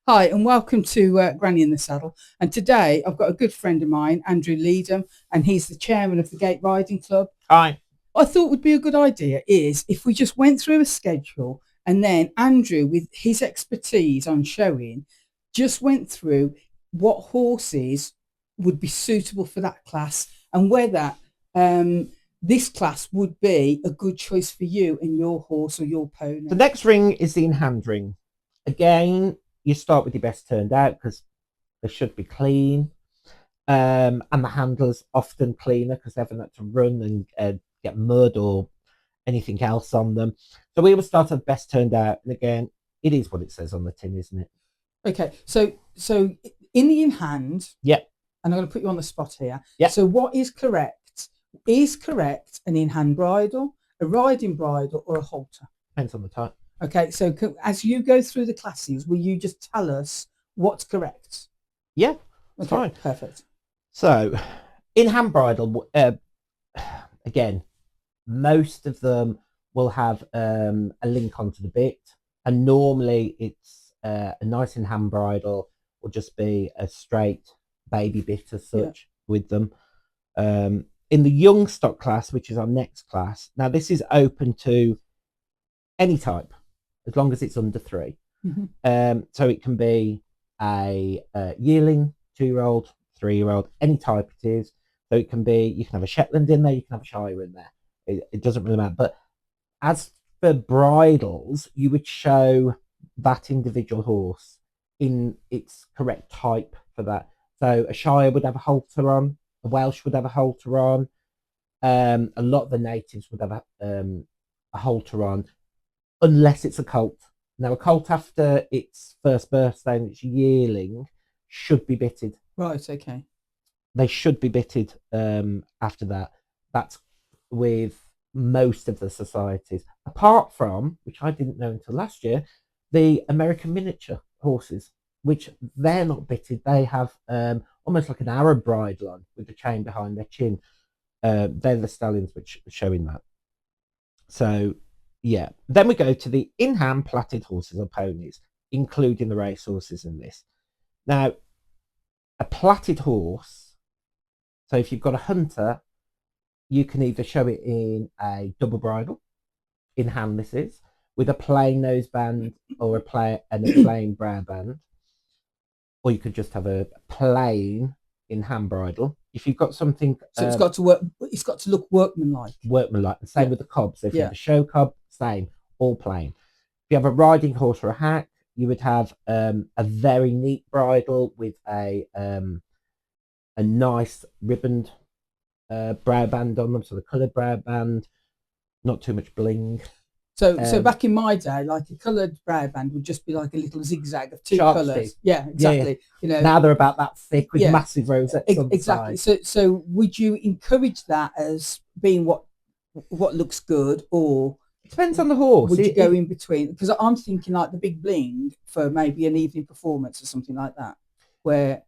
Hi, and welcome to Granny in the Saddle. And today I've got a good friend of mine, Andrew Leedham, and he's the chairman of the Gate Riding Club. Hi. I thought would be a good idea is if we just went through a schedule and then Andrew, with his expertise on showing, just went through what horses would be suitable for that class and whether this class would be a good choice for you and your horse or your pony. The next ring is the in-hand ring. Again, you start with your best turned out because they should be clean. And the handler's often cleaner because they haven't had to run and get mud or anything else on them. So we will start at best turned out. And again, it is what it says on the tin, isn't it? Okay, so in the in hand, Yep. and I'm going to put you on the spot here. Yep. So what is correct? Is correct an in-hand bridle, a riding bridle, or a halter? Depends on the type. Okay, so as you go through the classes, will you just tell us what's correct? Yeah, Okay, fine. perfect. So, in-hand bridle, again, most of them will have a link onto the bit, and normally it's a nice in-hand bridle will just be a straight baby bit as such with them. In the young stock class, which is our next class, now this is open to any type as long as it's under 3. So it can be a yearling, 2-year-old, 3-year-old, any type it is. So it can be, you can have a Shetland in there, you can have a Shire in there. It doesn't really matter. But as for bridles, you would show that individual horse in its correct type for that. So a Shire would have a halter on, a Welsh would have a halter on. A lot of the natives would have a halter on, unless it's a colt. Now, a colt after its first birthday and its yearling should be bitted. Right. Okay. They should be bitted after that. That's with most of the societies, apart from, which I didn't know until last year, the American miniature horses, which they're not bitted. They have almost like an Arab bridle on with the chain behind their chin. They're the stallions which are showing that. So, yeah. Then we go to the in-hand platted horses or ponies, including the race horses in this. Now, a platted horse, so if you've got a hunter, you can either show it in a double bridle, in hand this is, with a plain noseband or a plain brow band, or you could just have a plain in-hand bridle. If you've got something, so it's got to work. It's got to look workmanlike. Workmanlike. The same with the cob. So if you have a show cob, same, all plain. If you have a riding horse or a hack, you would have a very neat bridle with a nice ribboned brow band on them, so the coloured brow band, not too much bling. So back in my day, like a coloured brow band would just be like a little zigzag of 2 colours. Yeah, exactly. Yeah. You know, now they're about that thick with massive rosettes on the exactly. side. So would you encourage that as being what looks good, or it depends on the horse? Would you go in between? Because I'm thinking like the big bling for maybe an evening performance or something like that, where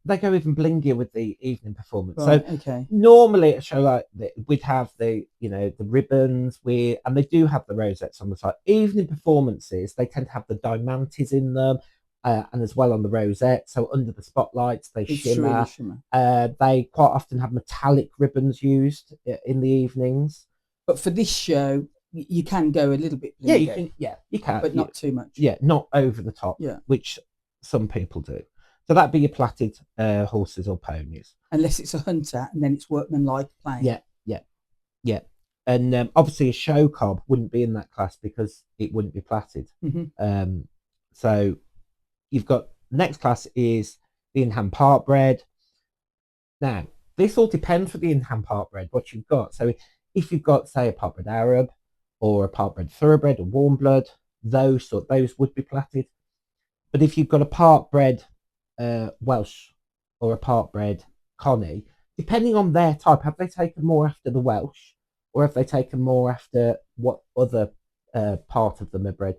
they go even blingier with the evening performance. Right, so okay. Normally a show like that, we'd have the the ribbons, and they do have the rosettes on the side. Evening performances, they tend to have the diamantes in them, and as well on the rosette. So under the spotlights, they shimmer. They quite often have metallic ribbons used in the evenings. But for this show, you can go a little bit blingy. You can, but not too much. Yeah, not over the top. Yeah, which some people do. So that'd be your platted horses or ponies. Unless it's a hunter, and then it's workmanlike plain. Yeah. And obviously a show cob wouldn't be in that class because it wouldn't be platted. So you've got, next class is the in-hand part bred. Now, this all depends for the in-hand part bred, what you've got. So if you've got, say, a part bred Arab or a part bred thoroughbred or warm blood, those would be platted. But if you've got a part bred Welsh or a part bred Connie, depending on their type, have they taken more after the Welsh or have they taken more after what other part of them are bred?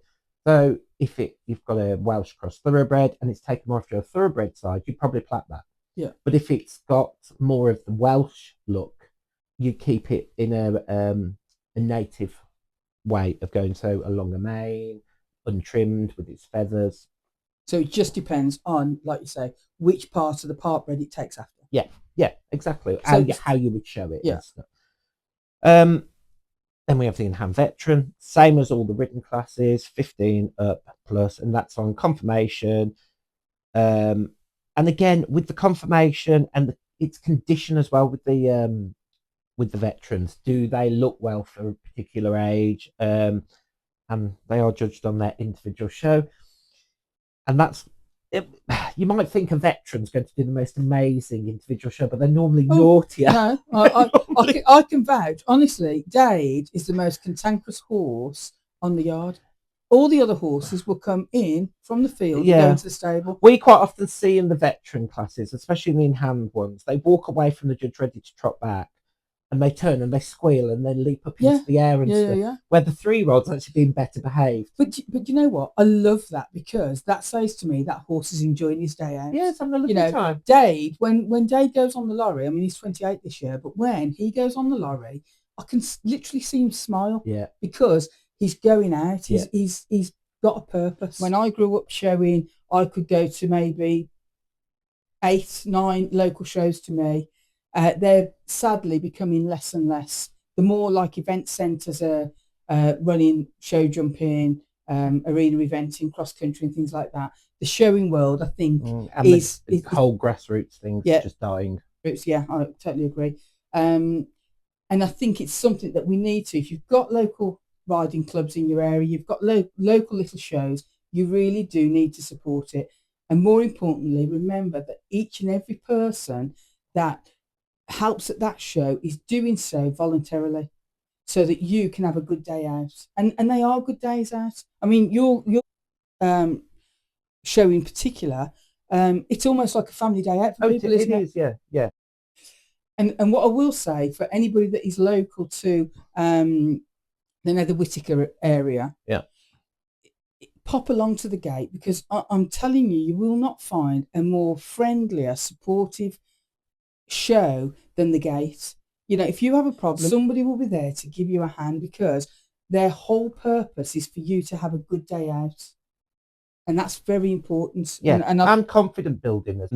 So if you've got a Welsh cross thoroughbred and it's taken more after a thoroughbred side, you'd probably plat that. Yeah. But if it's got more of the Welsh look, you keep it in a native way of going. So a longer mane, untrimmed with its feathers. So it just depends on, like you say, which part of the part bread it takes after. Yeah, exactly. So How you would show it. Yeah. And stuff. Then we have the in-hand veteran, same as all the written classes, 15 up plus, and that's on confirmation. And again, with the confirmation and its condition as well with the veterans, do they look well for a particular age? And they are judged on their individual show. And that's it. You might think a veteran's going to do the most amazing individual show, but they're normally naughtier. No, I can vouch. Honestly, Dade is the most cantankerous horse on the yard. All the other horses will come in from the field and go into the stable. We quite often see in the veteran classes, especially in the in-hand ones, they walk away from the judge ready to trot back, and they turn and they squeal and then leap up into the air and stuff. Where the 3-year-olds actually being better behaved. But you know what? I love that, because that says to me that horse is enjoying his day out. Yeah, it's having a lovely time. Dade, when Dade goes on the lorry, I mean, he's 28 this year, but when he goes on the lorry, I can literally see him smile. Yeah. Because he's going out. He's got a purpose. When I grew up showing, I could go to maybe 8, 9 local shows to me. They're sadly becoming less and less. The more like event centres are running show jumping, arena eventing, cross country and things like that. The showing world, I think, is the whole grassroots thing just dying. Yeah, I totally agree. And I think it's something that we need to. If you've got local riding clubs in your area, you've got local little shows, you really do need to support it. And more importantly, remember that each and every person that helps at that show is doing so voluntarily, so that you can have a good day out. And they are good days out. I mean, your show in particular, it's almost like a family day out for people, isn't it? It is, yeah. And what I will say, for anybody that is local to the Whittaker area, pop along to the gate, because I'm telling you, you will not find a more friendlier, supportive show than the gate. If you have a problem, somebody will be there to give you a hand, because their whole purpose is for you to have a good day out, and that's very important. And confident building.